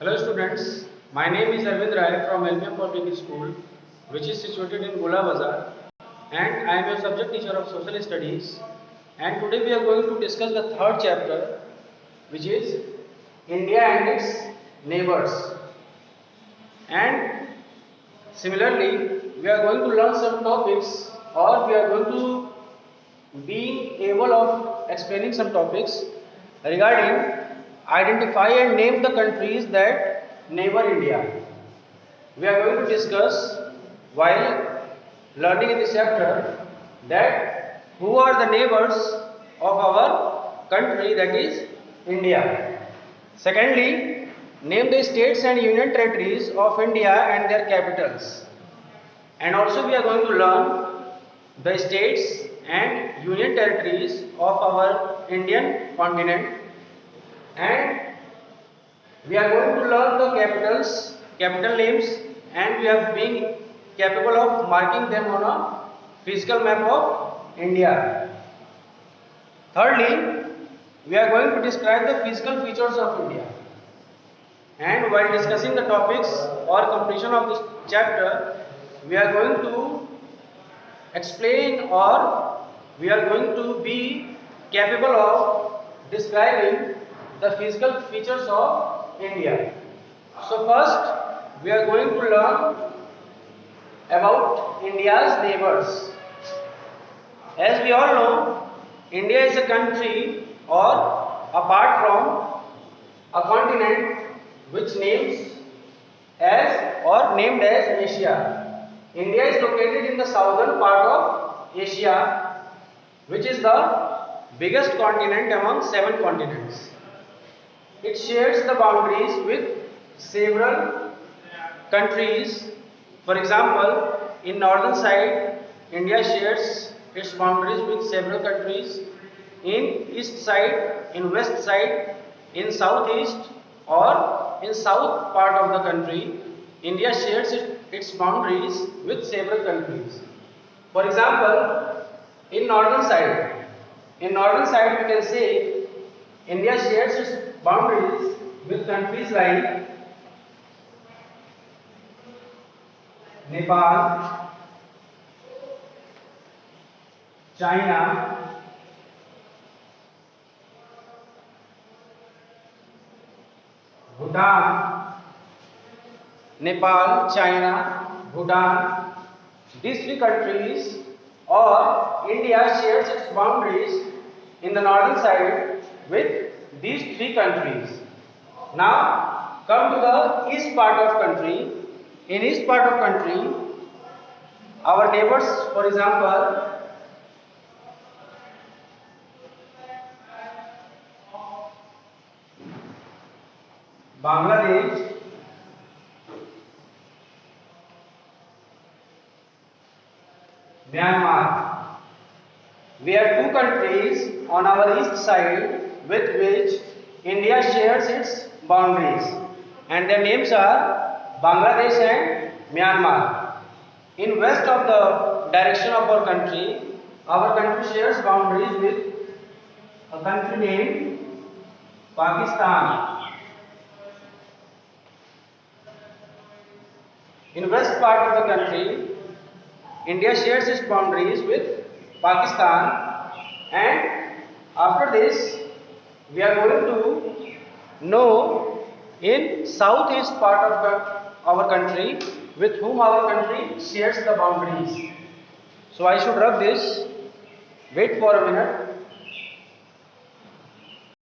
Hello students, my name is Arvind Rai from LBM Public School, which is situated in Gola Bazar, and I am a subject teacher of social studies. And today we are going to discuss the third chapter, which is India and its neighbors. And similarly, we are going to learn some topics, or we are going to be able of explaining some topics regarding identify and name the countries that neighbor India. We are going to discuss while learning in this chapter that who are the neighbors of our country, that is India. Secondly, name the states and union territories of India and their capitals. And also we are going to learn the states and union territories of our Indian continent, and we are going to learn the capital names, and we have been capable of marking them on a physical map of India. Thirdly, we are going to describe the physical features of India. And while discussing the topics or completion of this chapter, we are going to explain, or we are going to be capable of describing the physical features of India. So first we are going to learn about India's neighbors. As we all know, India is a country or apart from a continent which names as or named as Asia. India is located in the southern part of Asia, which is the biggest continent among 7 continents. It shares the boundaries with several countries. For example, in northern side, India shares its boundaries with several countries. In east side, in west side, in southeast or in south part of the country, India shares its boundaries with several countries. For example, in northern side we can say India shares its boundaries with countries like Nepal, China, Bhutan, Nepal, China, Bhutan. These 3 countries, or India shares its boundaries in the northern side with these 3 countries. Now come to the east part of country. In east part of country, our neighbors, for example, Bangladesh, Myanmar. We have 2 countries on our east side with which India shares its boundaries, and their names are Bangladesh and Myanmar. In west of the direction of our country shares boundaries with a country named Pakistan. In west part of the country, India shares its boundaries with Pakistan, and after this we are going to know in southeast part of our country with whom our country shares the boundaries. So I should rub this. Wait for a minute.